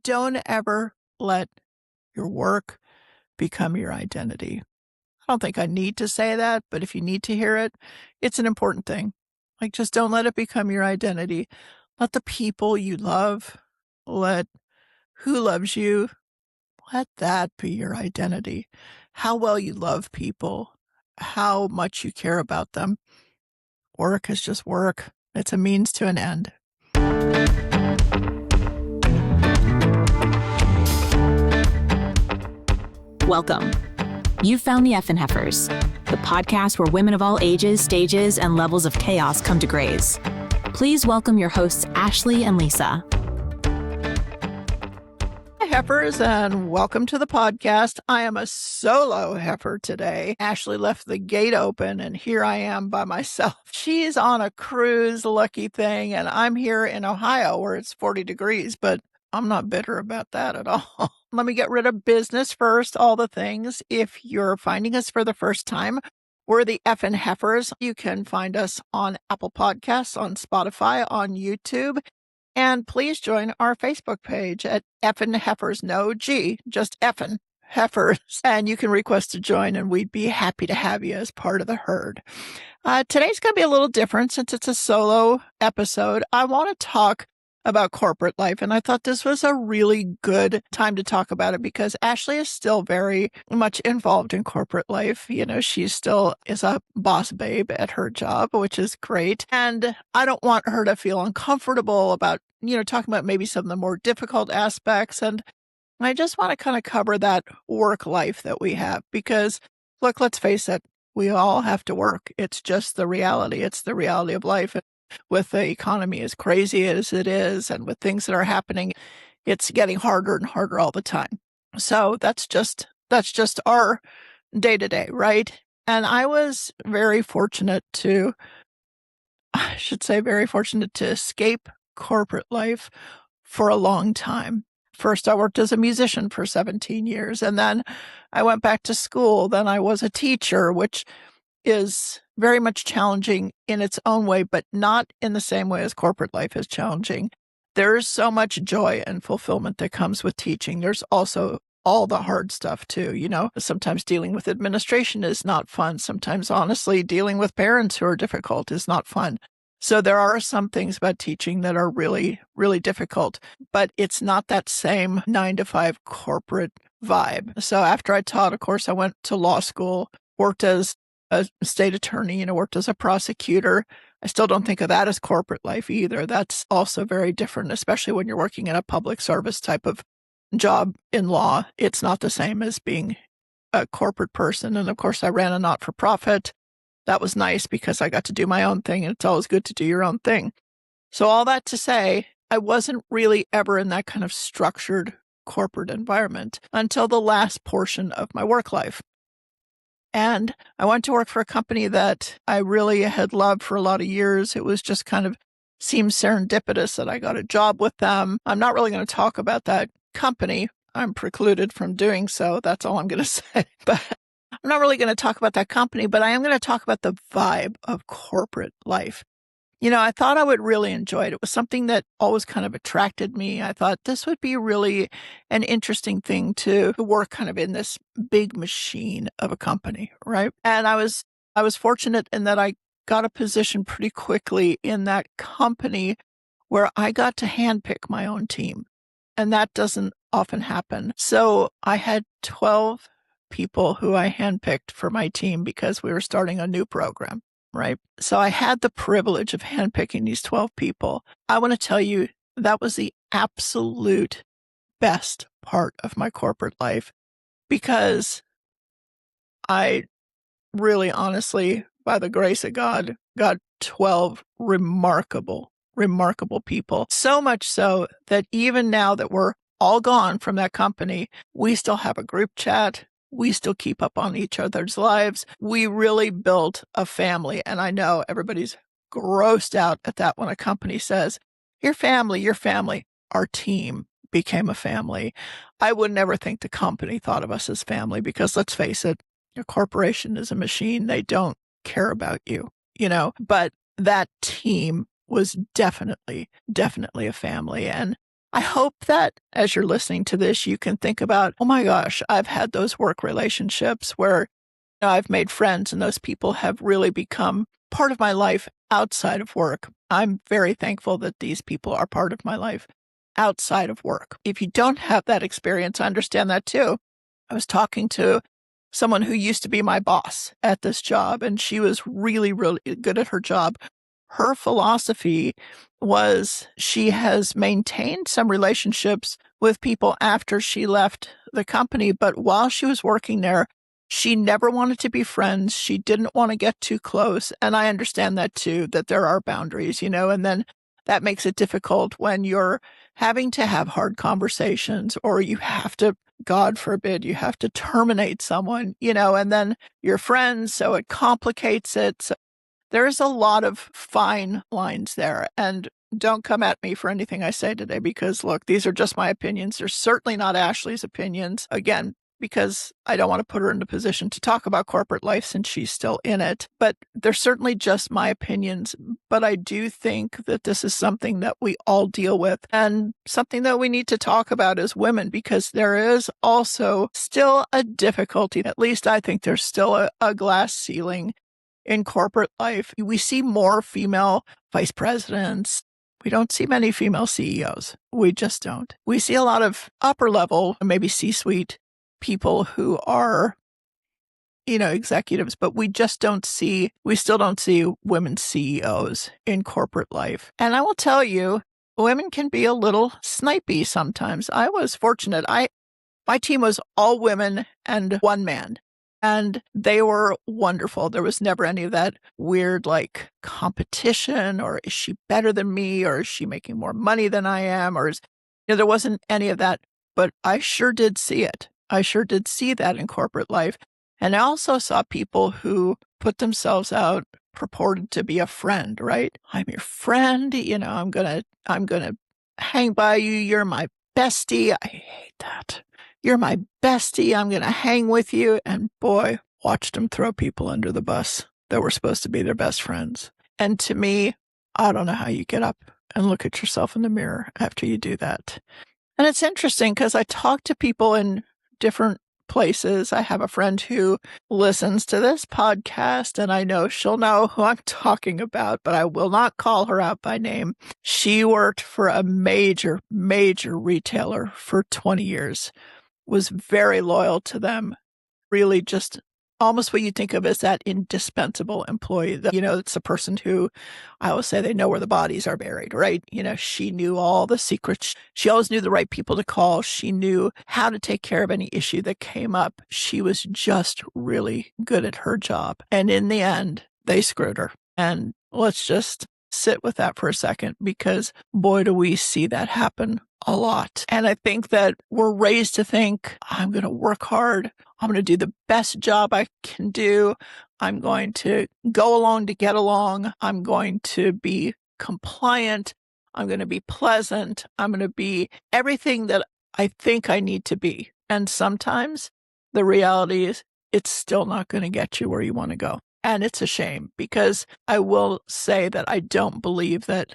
Don't ever let your work become your identity. I don't think I need to say that, but if you need to hear it, it's an important thing. Like, just don't let it become your identity. Let the people you love, let who loves you, let that be your identity. How well you love people, how much you care about them. Work is just work. It's a means to an end. Welcome. You've found the Effin Heifers, the podcast where women of all ages, stages, and levels of chaos come to graze. Please welcome your hosts, Ashley and Lisa. Hi, heifers, and welcome to the podcast. I am a solo heifer today. Ashley left the gate open, and here I am by myself. She's on a cruise, lucky thing, and I'm here in Ohio where it's 40 degrees, but I'm not bitter about that at all. Let me get rid of business first, all the things. If you're finding us for the first time, we're the Effin Heifers. You can find us on Apple Podcasts, on Spotify, on YouTube. And please join our Facebook page at Effin Heifers. No G, just Effin Heifers. And you can request to join, and we'd be happy to have you as part of the herd. Today's going to be a little different since it's a solo episode. I want to talk about corporate life, and I thought this was a really good time to talk about it because Ashley is still very much involved in corporate life. You know, she still is a boss babe at her job, which is great. And I don't want her to feel uncomfortable about, talking about maybe some of the more difficult aspects. And I just want to kind of cover that work life that we have because, look, let's face it, we all have to work. It's just the reality. It's the reality of life. With the economy as crazy as it is and with things that are happening, it's getting harder and harder all the time. So that's just our day to day, right? And I was very fortunate to escape corporate life for a long time. First, I worked as a musician for 17 years, and then I went back to school. Then I was a teacher, which is very much challenging in its own way, but not in the same way as corporate life is challenging. There's so much joy and fulfillment that comes with teaching. There's also all the hard stuff too. Sometimes dealing with administration is not fun. Sometimes, honestly, dealing with parents who are difficult is not fun. So there are some things about teaching that are really, really difficult, but it's not that same 9-to-5 corporate vibe. So after I taught, of course, I went to law school, worked as a state attorney, worked as a prosecutor. I still don't think of that as corporate life either. That's also very different, especially when you're working in a public service type of job in law. It's not the same as being a corporate person. And of course, I ran a not-for-profit. That was nice because I got to do my own thing, and it's always good to do your own thing. So all that to say, I wasn't really ever in that kind of structured corporate environment until the last portion of my work life. And I went to work for a company that I really had loved for a lot of years. It was just kind of seemed serendipitous that I got a job with them. I'm not really going to talk about that company. I'm precluded from doing so. That's all I'm going to say. But I'm not really going to talk about that company, but I am going to talk about the vibe of corporate life. I thought I would really enjoy it. It was something that always kind of attracted me. I thought this would be really an interesting thing to work kind of in this big machine of a company, right? And I was fortunate in that I got a position pretty quickly in that company where I got to handpick my own team. And that doesn't often happen. So I had 12 people who I handpicked for my team because we were starting a new program. Right. So I had the privilege of handpicking these 12 people. I want to tell you that was the absolute best part of my corporate life because I really honestly, by the grace of God, got 12 remarkable people. So much so that even now that we're all gone from that company, we still have a group chat. We still keep up on each other's lives. We really built a family. And I know everybody's grossed out at that when a company says, your family. Our team became a family. I would never think the company thought of us as family because let's face it, a corporation is a machine. They don't care about you, but that team was definitely a family. And I hope that as you're listening to this, you can think about, oh my gosh, I've had those work relationships where I've made friends and those people have really become part of my life outside of work. I'm very thankful that these people are part of my life outside of work. If you don't have that experience, I understand that too. I was talking to someone who used to be my boss at this job, and she was really, really good at her job. Her philosophy was she has maintained some relationships with people after she left the company, but while she was working there, she never wanted to be friends. She didn't want to get too close. And I understand that too, that there are boundaries, and then that makes it difficult when you're having to have hard conversations or you have to, God forbid, you have to terminate someone, and then you're friends. So it complicates it. So there's a lot of fine lines there. And don't come at me for anything I say today because, look, these are just my opinions. They're certainly not Ashley's opinions. Again, because I don't want to put her in a position to talk about corporate life since she's still in it. But they're certainly just my opinions. But I do think that this is something that we all deal with and something that we need to talk about as women, because there is also still a difficulty. At least I think there's still a glass ceiling in corporate life. We see more female vice presidents. We don't see many female CEOs. We just don't. We see a lot of upper level, maybe C-suite people who are, executives, but we still don't see women CEOs in corporate life. And I will tell you, women can be a little snipey sometimes. I was fortunate. My team was all women and one man. And they were wonderful. There was never any of that weird competition or is she better than me or is she making more money than I am or there wasn't any of that. But I sure did see it. I sure did see that in corporate life. And I also saw people who put themselves out, purported to be a friend, right? I'm your friend, I'm gonna hang by you. You're my bestie. I hate that. You're my bestie. I'm going to hang with you. And boy, watched them throw people under the bus that were supposed to be their best friends. And to me, I don't know how you get up and look at yourself in the mirror after you do that. And it's interesting because I talk to people in different places. I have a friend who listens to this podcast, and I know she'll know who I'm talking about, but I will not call her out by name. She worked for a major, major retailer for 20 years. Was very loyal to them, really just almost what you think of as that indispensable employee. It's a person who I always say they know where the bodies are buried, right? She knew all the secrets. She always knew the right people to call. She knew how to take care of any issue that came up. She was just really good at her job. And in the end, they screwed her. And let's just sit with that for a second, because boy, do we see that happen a lot. And I think that we're raised to think, I'm going to work hard. I'm going to do the best job I can do. I'm going to go along to get along. I'm going to be compliant. I'm going to be pleasant. I'm going to be everything that I think I need to be. And sometimes the reality is it's still not going to get you where you want to go. And it's a shame, because I will say that I don't believe that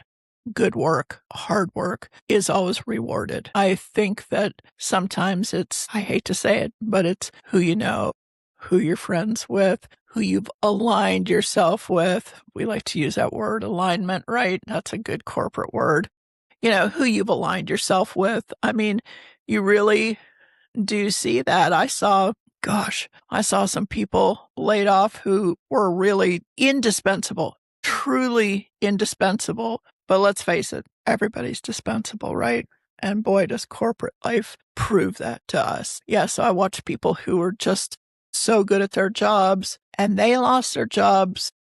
good work, hard work is always rewarded. I think that sometimes I hate to say it, but it's who you know, who you're friends with, who you've aligned yourself with. We like to use that word, alignment, right? That's a good corporate word. Who you've aligned yourself with. I mean, you really do see that. I saw some people laid off who were really indispensable, truly indispensable. But let's face it, everybody's dispensable, right? And boy, does corporate life prove that to us. Yes, I watch people who were just so good at their jobs, and they lost their jobs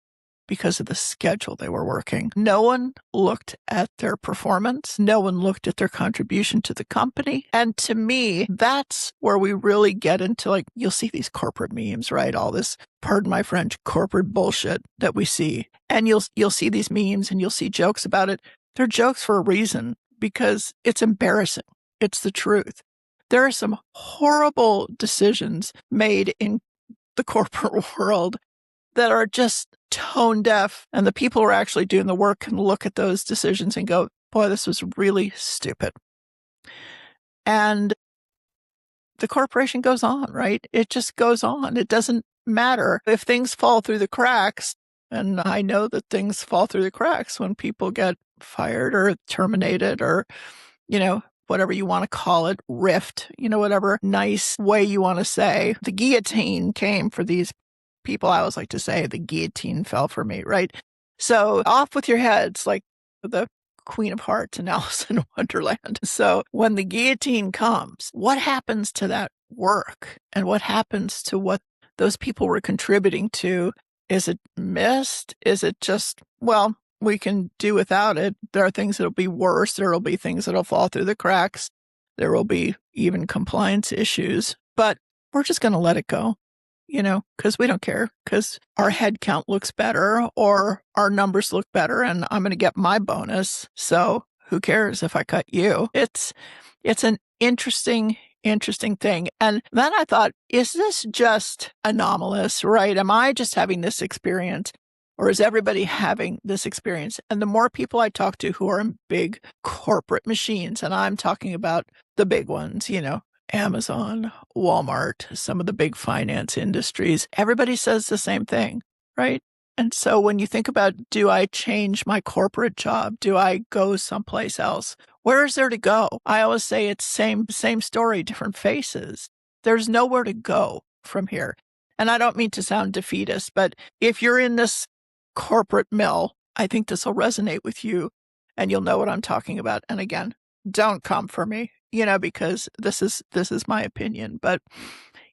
because of the schedule they were working. No one looked at their performance. No one looked at their contribution to the company. And to me, that's where we really get into, you'll see these corporate memes, right? All this, pardon my French, corporate bullshit that we see. And you'll see these memes and you'll see jokes about it. They're jokes for a reason, because it's embarrassing. It's the truth. There are some horrible decisions made in the corporate world that are just tone deaf, and the people who are actually doing the work can look at those decisions and go, boy, this was really stupid. And the corporation goes on, right? It just goes on. It doesn't matter if things fall through the cracks. And I know that things fall through the cracks when people get fired or terminated or, whatever you want to call it, rift, whatever nice way you want to say. The guillotine came for these people. I always like to say the guillotine fell for me, right? So off with your heads, like the Queen of Hearts in Alice in Wonderland. So when the guillotine comes, what happens to that work? And what happens to what those people were contributing to? Is it missed? Is it just, well, we can do without it? There are things that'll be worse. There will be things that'll fall through the cracks. There will be even compliance issues, but we're just going to let it go, because we don't care, because our head count looks better or our numbers look better and I'm going to get my bonus. So who cares if I cut you? It's an interesting thing. And then I thought, is this just anomalous, right? Am I just having this experience? Or is everybody having this experience? And the more people I talk to who are in big corporate machines, and I'm talking about the big ones, Amazon, Walmart, some of the big finance industries, everybody says the same thing, right? And so when you think about, do I change my corporate job? Do I go someplace else? Where is there to go? I always say it's same story, different faces. There's nowhere to go from here. And I don't mean to sound defeatist, but if you're in this corporate mill, I think this will resonate with you and you'll know what I'm talking about. And again, don't come for me, because this is my opinion, but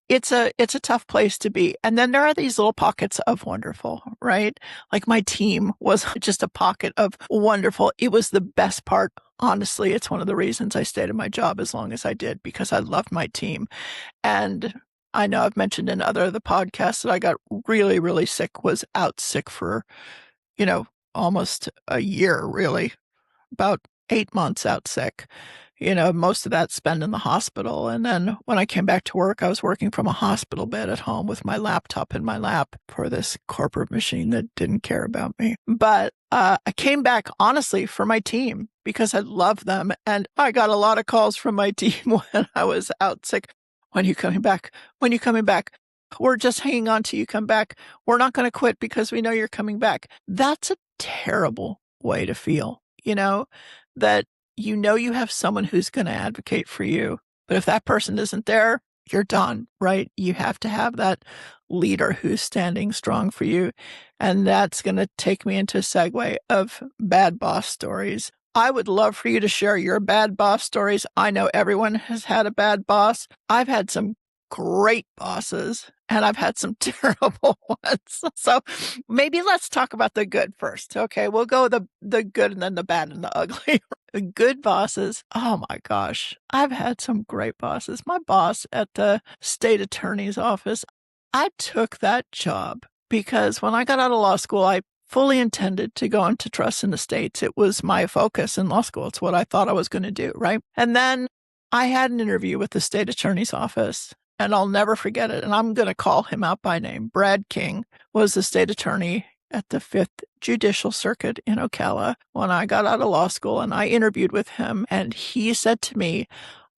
it's a tough place to be. And then there are these little pockets of wonderful, right? Like my team was just a pocket of wonderful. It was the best part. Honestly, it's one of the reasons I stayed in my job as long as I did, because I loved my team. And I know I've mentioned in other of the podcasts that I got really, really sick, was out sick for, almost a year, really, about 8 months out sick. Most of that spent in the hospital. And then when I came back to work, I was working from a hospital bed at home with my laptop in my lap for this corporate machine that didn't care about me. But I came back, honestly, for my team because I love them. And I got a lot of calls from my team when I was out sick. When are you coming back? When are you coming back? We're just hanging on till you come back. We're not going to quit because we know you're coming back. That's a terrible way to feel, that you have someone who's going to advocate for you. But if that person isn't there, you're done, right? You have to have that leader who's standing strong for you. And that's going to take me into a segue of bad boss stories. I would love for you to share your bad boss stories. I know everyone has had a bad boss. I've had some great bosses and I've had some terrible ones. So maybe let's talk about the good first. Okay, we'll go the good and then the bad and the ugly. The good bosses. Oh my gosh. I've had some great bosses. My boss at the state attorney's office, I took that job because when I got out of law school, I fully intended to go into trust and estates. It was my focus in law school. It's what I thought I was going to do, right? And then I had an interview with the state attorney's office, and I'll never forget it. And I'm going to call him out by name. Brad King was the state attorney at the 5th Judicial Circuit in Ocala when I got out of law school, and I interviewed with him. And he said to me,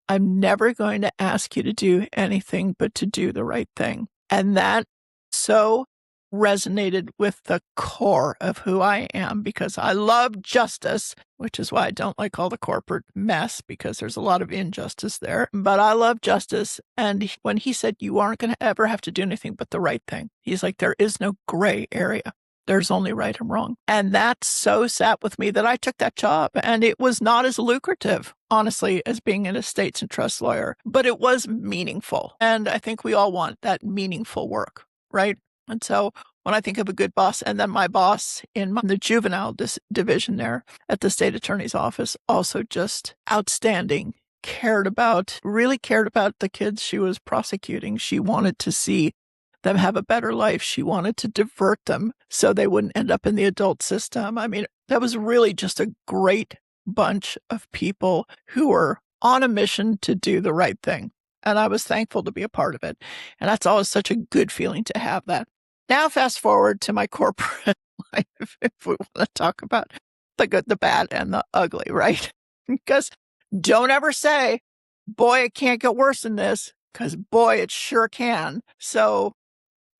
I'm never going to ask you to do anything but to do the right thing. And that so resonated with the core of who I am, because I love justice, which is why I don't like all the corporate mess, because there's a lot of injustice there. But I love justice. And when he said, you aren't going to ever have to do anything but the right thing, he's like, there is no gray area. There's only right and wrong. And that so sat with me that I took that job. And it was not as lucrative, honestly, as being an estates and trust lawyer, but it was meaningful. And I think we all want that meaningful work, right? And so when I think of a good boss, and then my boss in the juvenile division there at the state attorney's office, also just outstanding, really cared about the kids she was prosecuting. She wanted to see them have a better life. She wanted to divert them so they wouldn't end up in the adult system. I mean, that was really just a great bunch of people who were on a mission to do the right thing. And I was thankful to be a part of it. And that's always such a good feeling to have that. Now, fast forward to my corporate life, if we want to talk about the good, the bad, and the ugly, right? Because don't ever say, boy, it can't get worse than this, because boy, it sure can. So,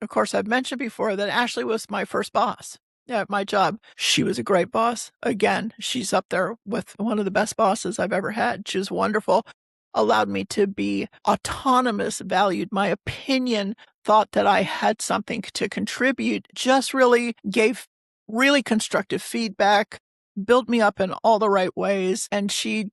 of course, I've mentioned before that Ashley was my first boss at my job. She was a great boss. Again, she's up there with one of the best bosses I've ever had. She was wonderful, allowed me to be autonomous, valued my opinion, thought that I had something to contribute, just really gave really constructive feedback, built me up in all the right ways. And she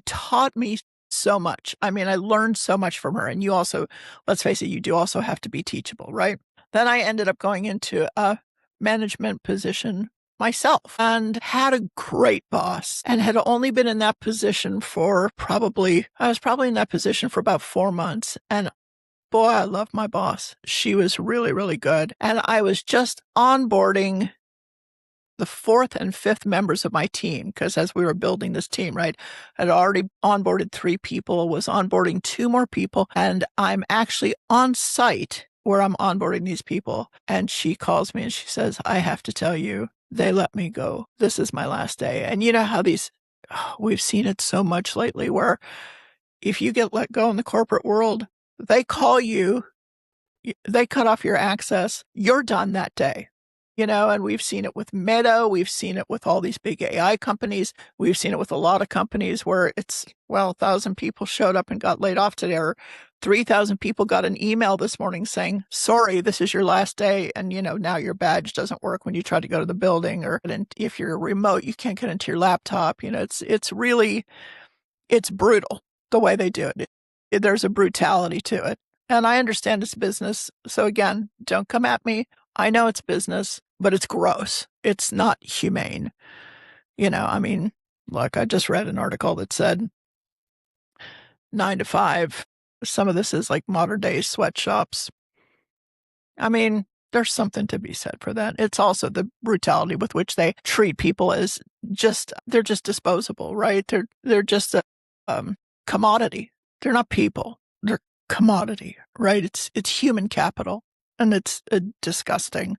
taught me so much. I mean, I learned so much from her. And you also, let's face it, you do also have to be teachable, right? Then I ended up going into a management position myself and had a great boss and had only been in that position for I was probably in that position for about 4 months. And boy, I love my boss. She was really, really good. And I was just onboarding the fourth and fifth members of my team, because as we were building this team, right, I'd already onboarded 3 people, was onboarding 2 more people, and I'm actually on site where I'm onboarding these people. And she calls me and she says, I have to tell you, they let me go. This is my last day. And you know how we've seen it so much lately where if you get let go in the corporate world, they call you, they cut off your access, you're done that day. And we've seen it with Meta. We've seen it with all these big AI companies. We've seen it with a lot of companies where 1,000 people showed up and got laid off today, or 3,000 people got an email this morning saying, sorry, this is your last day. And, now your badge doesn't work when you try to go to the building, or if you're remote, you can't get into your laptop. It's brutal the way they do it. There's a brutality to it. And I understand it's business. So again, don't come at me. I know it's business, but it's gross. It's not humane. Look, I just read an article that said 9 to 5. Some of this is like modern day sweatshops. There's something to be said for that. It's also the brutality with which they treat people as they're just disposable, right? They're just a commodity. They're not people. They're commodity, right? It's human capital. And it's a disgusting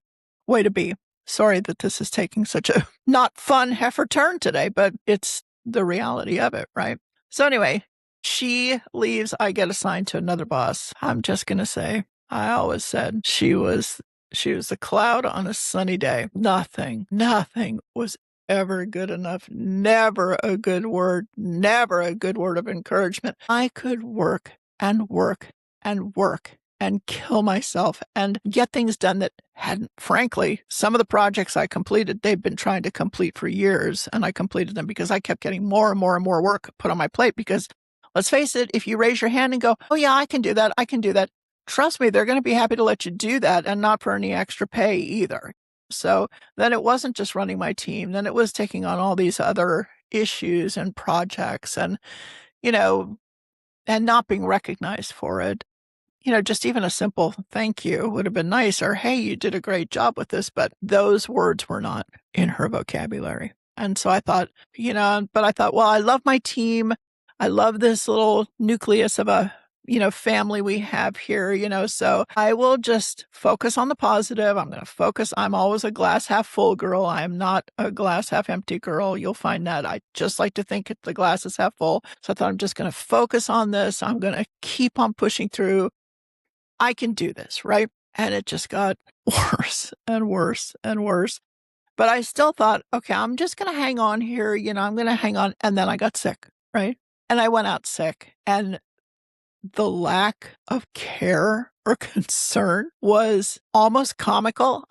way to be. Sorry that this is taking such a not fun heifer turn today, but it's the reality of it, right? So anyway, she leaves. I get assigned to another boss. I'm just going to say, I always said she was a cloud on a sunny day. Nothing was ever good enough. Never a good word. Never a good word of encouragement. I could work and work and work and kill myself and get things done that hadn't, frankly, some of the projects I completed, they've been trying to complete for years. And I completed them because I kept getting more and more and more work put on my plate. Because let's face it, if you raise your hand and go, oh yeah, I can do that. Trust me, they're going to be happy to let you do that and not for any extra pay either. So then it wasn't just running my team. Then it was taking on all these other issues and projects and, and not being recognized for it. Just even a simple thank you would have been nice, or hey, you did a great job with this, but those words were not in her vocabulary. And so I thought, well, I love my team. I love this little nucleus of a, family we have here, so I will just focus on the positive. I'm going to focus. I'm always a glass half full girl. I'm not a glass half empty girl. You'll find that I just like to think the glass is half full. So I thought I'm just going to focus on this. I'm going to keep on pushing through. I can do this, right? And it just got worse and worse and worse. But I still thought, okay, I'm just going to hang on here. I'm going to hang on. And then I got sick, right? And I went out sick. And the lack of care or concern was almost comical.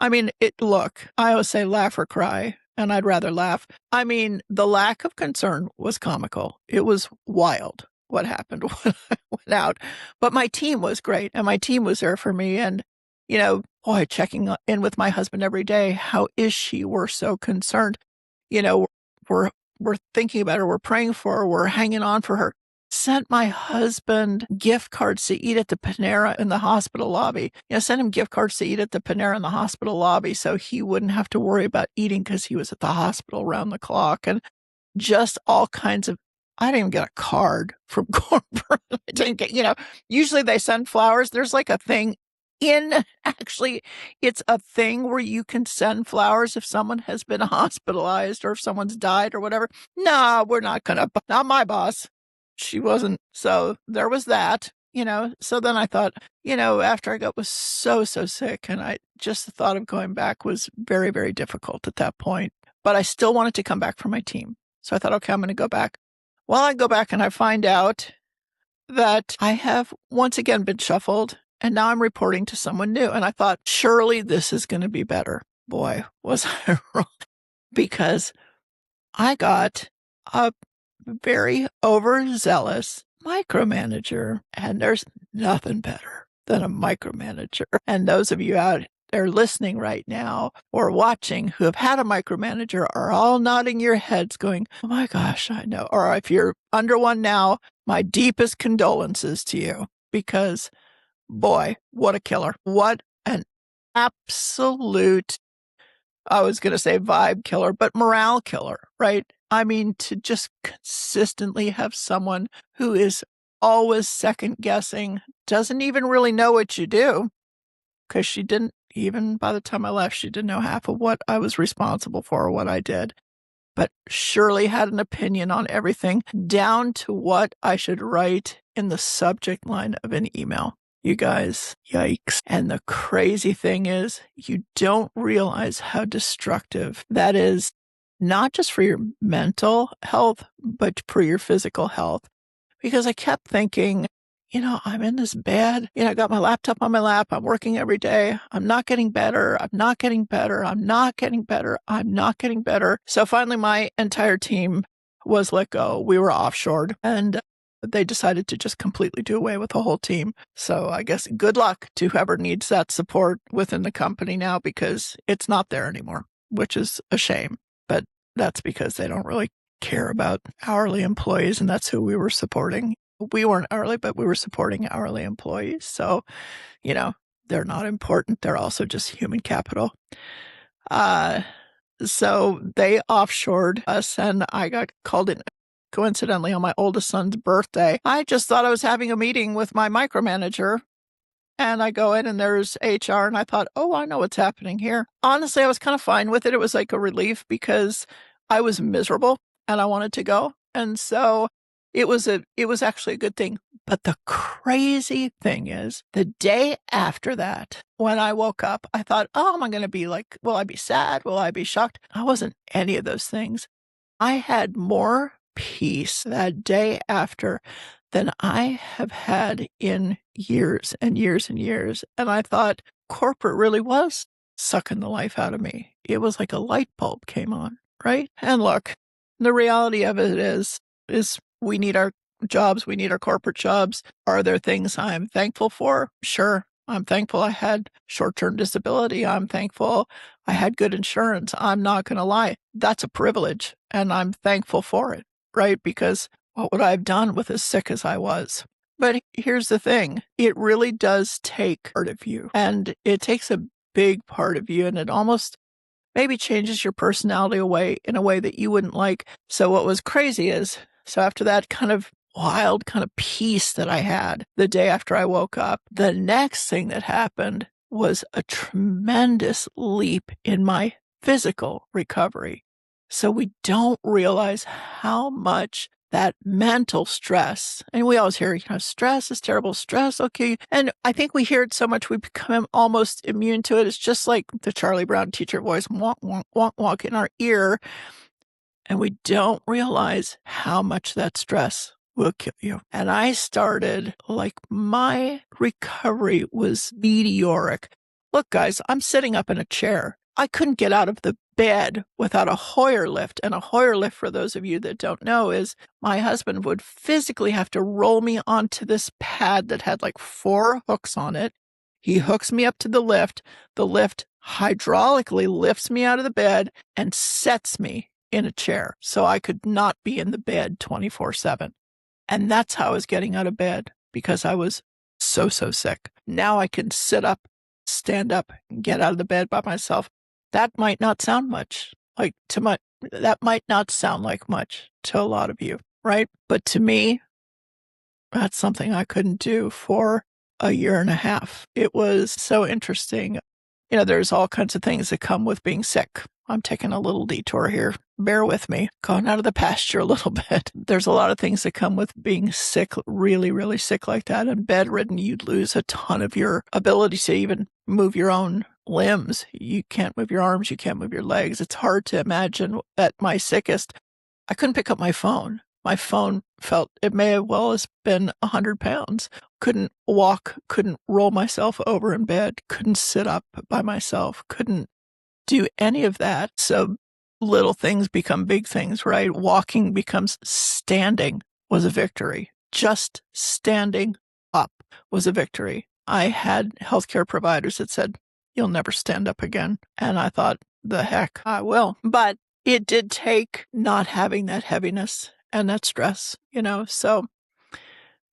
Look, I always say laugh or cry, and I'd rather laugh. The lack of concern was comical. It was wild what happened when I went out. But my team was great, and my team was there for me. And, checking in with my husband every day. How is she? We're so concerned. We're thinking about her. We're praying for her. We're hanging on for her. Sent my husband gift cards to eat at the Panera in the hospital lobby. Sent him gift cards to eat at the Panera in the hospital lobby so he wouldn't have to worry about eating because he was at the hospital around the clock. And just all kinds of, I didn't even get a card from corporate. I didn't get, usually they send flowers. There's like a thing it's a thing where you can send flowers if someone has been hospitalized or if someone's died or whatever. No, we're not going to, not my boss. she wasn't. So there was that, So then I thought, after I was so sick, and just the thought of going back was very, very difficult at that point. But I still wanted to come back for my team. So I thought, okay, I'm going to go back. Well, I go back and I find out that I have once again been shuffled, and now I'm reporting to someone new. And I thought, surely this is going to be better. Boy, was I wrong, because I got a very overzealous micromanager, and there's nothing better than a micromanager. And those of you out there listening right now or watching who have had a micromanager are all nodding your heads going, oh my gosh, I know. Or if you're under one now, my deepest condolences to you, because boy, what a killer. What an absolute, I was going to say vibe killer, but morale killer, right? I mean, to just consistently have someone who is always second guessing, doesn't even really know what you do, because she didn't, even by the time I left, she didn't know half of what I was responsible for or what I did, but surely had an opinion on everything, down to what I should write in the subject line of an email. You guys, yikes. And the crazy thing is, you don't realize how destructive that is, not just for your mental health, but for your physical health. Because I kept thinking, I'm in this bed. I got my laptop on my lap. I'm working every day. I'm not getting better. I'm not getting better. I'm not getting better. I'm not getting better. So finally, my entire team was let go. We were offshored, and they decided to just completely do away with the whole team. So I guess good luck to whoever needs that support within the company now, because it's not there anymore, which is a shame. But that's because they don't really care about hourly employees, and that's who we were supporting. We weren't hourly, but we were supporting hourly employees. So, they're not important. They're also just human capital. So they offshored us, and I got called in coincidentally on my oldest son's birthday. I just thought I was having a meeting with my micromanager, and I go in and there's HR, and I thought, oh, I know what's happening here. Honestly, I was kind of fine with it. It was like a relief, because I was miserable and I wanted to go. And so it was actually a good thing. But the crazy thing is, the day after that, when I woke up, I thought, oh, am I going to be like, will I be sad? Will I be shocked? I wasn't any of those things. I had more peace that day after than I have had in years and years and years. And I thought corporate really was sucking the life out of me. It was like a light bulb came on, right? And look, the reality of it is we need our jobs. We need our corporate jobs. Are there things I'm thankful for? Sure. I'm thankful I had short-term disability. I'm thankful I had good insurance. I'm not going to lie. That's a privilege, and I'm thankful for it, right? Because what would I have done with as sick as I was? But here's the thing. It really does take part of you, and it takes a big part of you, and it almost maybe changes your personality away in a way that you wouldn't like. So what was crazy is, so after that kind of wild kind of peace that I had the day after I woke up, the next thing that happened was a tremendous leap in my physical recovery. So we don't realize how much that mental stress, and we always hear, stress is terrible, stress, okay. And I think we hear it so much we become almost immune to it. It's just like the Charlie Brown teacher voice, wonk, wonk, wonk, wonk in our ear. And we don't realize how much that stress will kill you. And I started, like, my recovery was meteoric. Look, guys, I'm sitting up in a chair. I couldn't get out of the bed without a Hoyer lift. And a Hoyer lift, for those of you that don't know, is my husband would physically have to roll me onto this pad that had like 4 hooks on it. He hooks me up to the lift. The lift hydraulically lifts me out of the bed and sets me in a chair so I could not be in the bed 24/7. And that's how I was getting out of bed, because I was so sick. Now I can sit up, stand up, and get out of the bed by myself. That might not sound much that might not sound like much to a lot of you, right? But to me, that's something I couldn't do for a year and a half. It was so interesting. There's all kinds of things that come with being sick. I'm taking a little detour here. Bear with me. Going out of the pasture a little bit. There's a lot of things that come with being sick, really, really sick like that, and bedridden. You'd lose a ton of your ability to even move your own limbs. You can't move your arms. You can't move your legs. It's hard to imagine at my sickest. I couldn't pick up my phone. My phone felt, it may have well as been 100 pounds. Couldn't walk, couldn't roll myself over in bed, couldn't sit up by myself, couldn't do any of that. So little things become big things, right? Walking becomes standing was a victory. Just standing up was a victory. I had healthcare providers that said, you'll never stand up again. And I thought, the heck, I will. But it did take not having that heaviness and that stress, So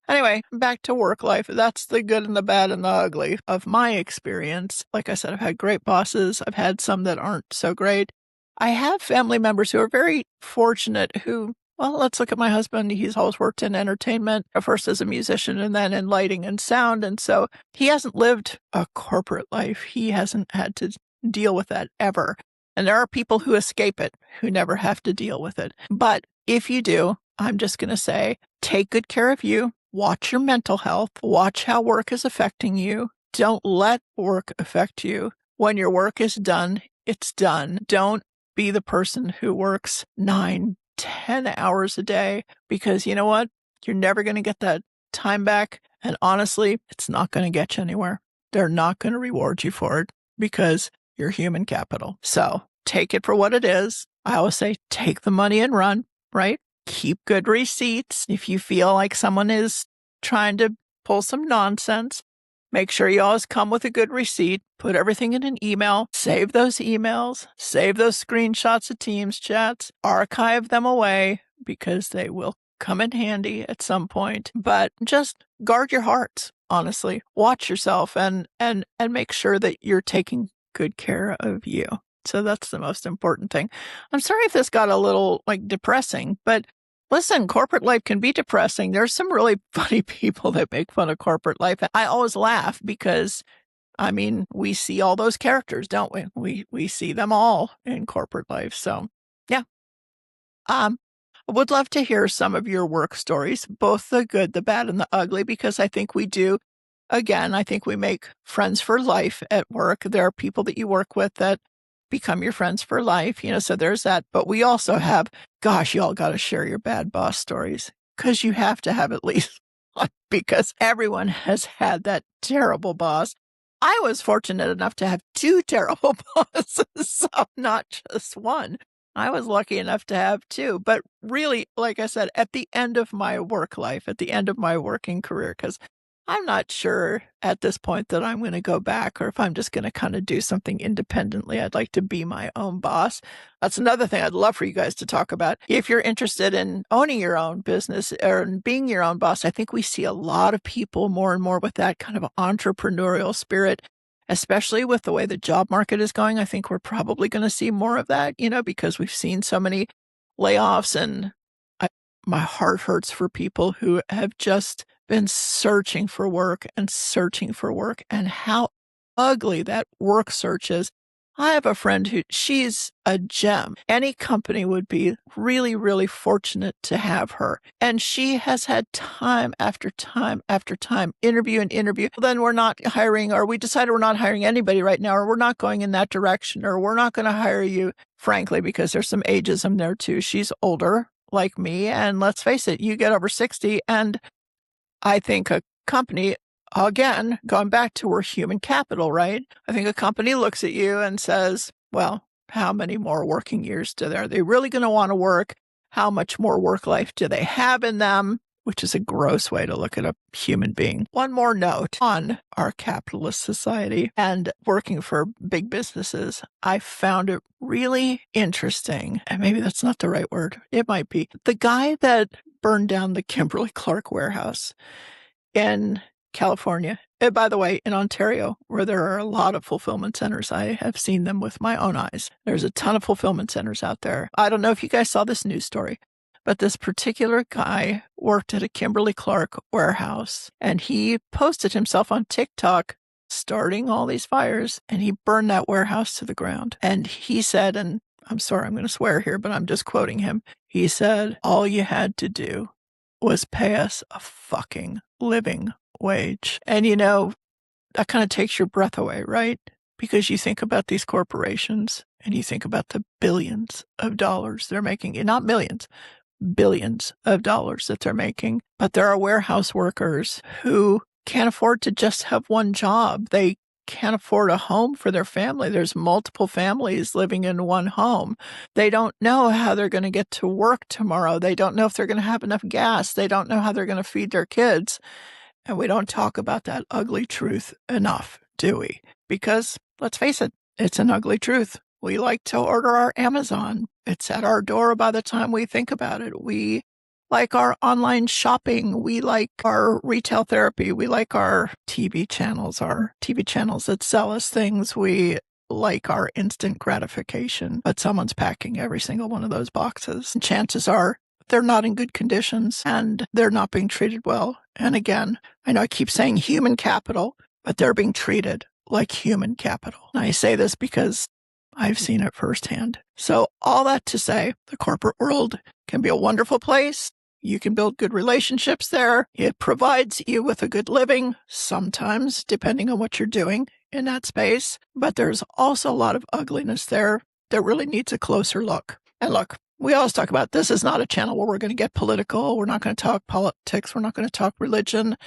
anyway, back to work life. That's the good and the bad and the ugly of my experience. Like I said, I've had great bosses. I've had some that aren't so great. I have family members who are very fortunate who, well, let's look at my husband. He's always worked in entertainment, first as a musician and then in lighting and sound. And so he hasn't lived a corporate life. He hasn't had to deal with that ever. And there are people who escape it, who never have to deal with it. But if you do, I'm just going to say, take good care of you. Watch your mental health. Watch how work is affecting you. Don't let work affect you. When your work is done, it's done. Don't be the person who works 9, 10 hours a day, because you know what? You're never going to get that time back. And honestly, it's not going to get you anywhere. They're not going to reward you for it because you're human capital. So take it for what it is. I always say, take the money and run, right? Keep good receipts. If you feel like someone is trying to pull some nonsense, make sure you always come with a good receipt. Put everything in an email. Save those emails. Save those screenshots of Teams chats. Archive them away because they will come in handy at some point. But just guard your hearts, honestly. Watch yourself and make sure that you're taking good care of you. So that's the most important thing. I'm sorry if this got a little depressing, but listen, corporate life can be depressing. There's some really funny people that make fun of corporate life. I always laugh because, we see all those characters, don't we? We see them all in corporate life. So yeah. I would love to hear some of your work stories, both the good, the bad, and the ugly, because I think we do. Again, I think we make friends for life at work. There are people that you work with that become your friends for life, so there's that. But we also have, gosh, you all got to share your bad boss stories because you have to have at least one, because everyone has had that terrible boss. I was fortunate enough to have 2 terrible bosses, so not just one. I was lucky enough to have 2, but really, like I said, at the end of my work life, at the end of my working career, because I'm not sure at this point that I'm going to go back or if I'm just going to kind of do something independently. I'd like to be my own boss. That's another thing I'd love for you guys to talk about. If you're interested in owning your own business or being your own boss, I think we see a lot of people more and more with that kind of entrepreneurial spirit, especially with the way the job market is going. I think we're probably going to see more of that, because we've seen so many layoffs, and my heart hurts for people who have just been searching for work and how ugly that work search is. I have a friend she's a gem. Any company would be really, really fortunate to have her. And she has had time after time after time, interview and interview. Then we're not hiring, or we decided we're not hiring anybody right now, or we're not going in that direction, or we're not going to hire you, frankly, because there's some ageism there too. She's older like me. And let's face it, you get over 60 and I think a company, again, going back to we're human capital, right? I think a company looks at you and says, well, how many more working years are they really going to want to work? How much more work life do they have in them? Which is a gross way to look at a human being. One more note on our capitalist society and working for big businesses. I found it really interesting, and maybe that's not the right word. It might be. The guy that burned down the Kimberly-Clark warehouse in California. And by the way, in Ontario, where there are a lot of fulfillment centers, I have seen them with my own eyes. There's a ton of fulfillment centers out there. I don't know if you guys saw this news story, but this particular guy worked at a Kimberly-Clark warehouse, and he posted himself on TikTok starting all these fires, and he burned that warehouse to the ground. And he said, and I'm sorry, I'm going to swear here, but I'm just quoting him. He said, all you had to do was pay us a fucking living wage. And that kind of takes your breath away, right? Because you think about these corporations and you think about the billions of dollars they're making, and not millions, billions of dollars that they're making. But there are warehouse workers who can't afford to just have one job. They can't afford a home for their family. There's multiple families living in one home. They don't know how they're going to get to work tomorrow. They don't know if they're going to have enough gas. They don't know how they're going to feed their kids. And we don't talk about that ugly truth enough, do we? Because let's face it, it's an ugly truth. We like to order our Amazon. It's at our door by the time we think about it. We like our online shopping. We like our retail therapy. We like our TV channels that sell us things. We like our instant gratification. But someone's packing every single one of those boxes. And chances are they're not in good conditions and they're not being treated well. And again, I know I keep saying human capital, but they're being treated like human capital. And I say this because I've seen it firsthand. So all that to say, the corporate world can be a wonderful place. You can build good relationships there. It provides you with a good living, sometimes, depending on what you're doing in that space. But there's also a lot of ugliness there that really needs a closer look. And look, we always talk about this is not a channel where we're going to get political. We're not going to talk politics. We're not going to talk religion.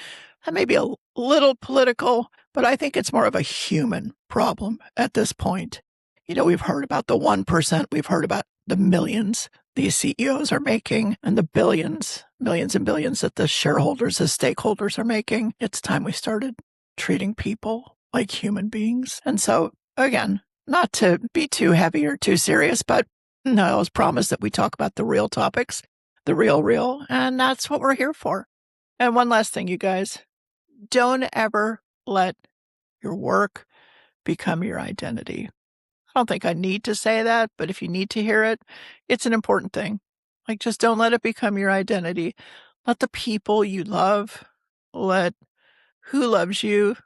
That may be a little political, but I think it's more of a human problem at this point. We've heard about the 1%. We've heard about the millions these CEOs are making and the billions, millions and billions that the shareholders, the stakeholders are making. It's time we started treating people like human beings. And so, again, not to be too heavy or too serious, but I always promise that we talk about the real topics, the real, and that's what we're here for. And one last thing, you guys, don't ever let your work become your identity. I don't think I need to say that, but if you need to hear it, it's an important thing. Like, just don't let it become your identity. Let the people you love, let who loves you,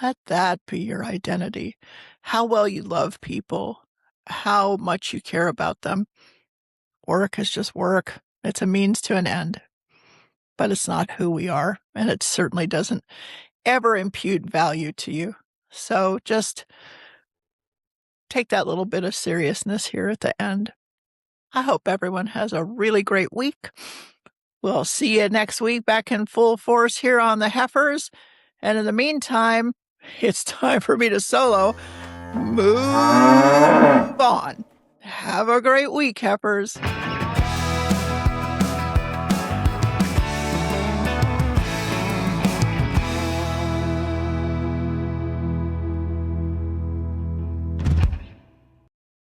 let that be your identity. How well you love people, how much you care about them. Work is just work. It's a means to an end, but it's not who we are, and it certainly doesn't ever impute value to you. So just take that little bit of seriousness here at the end. I hope everyone has a really great week. We'll see you next week back in full force here on the Heifers. And in the meantime, it's time for me to solo. Move on. Have a great week, Heifers.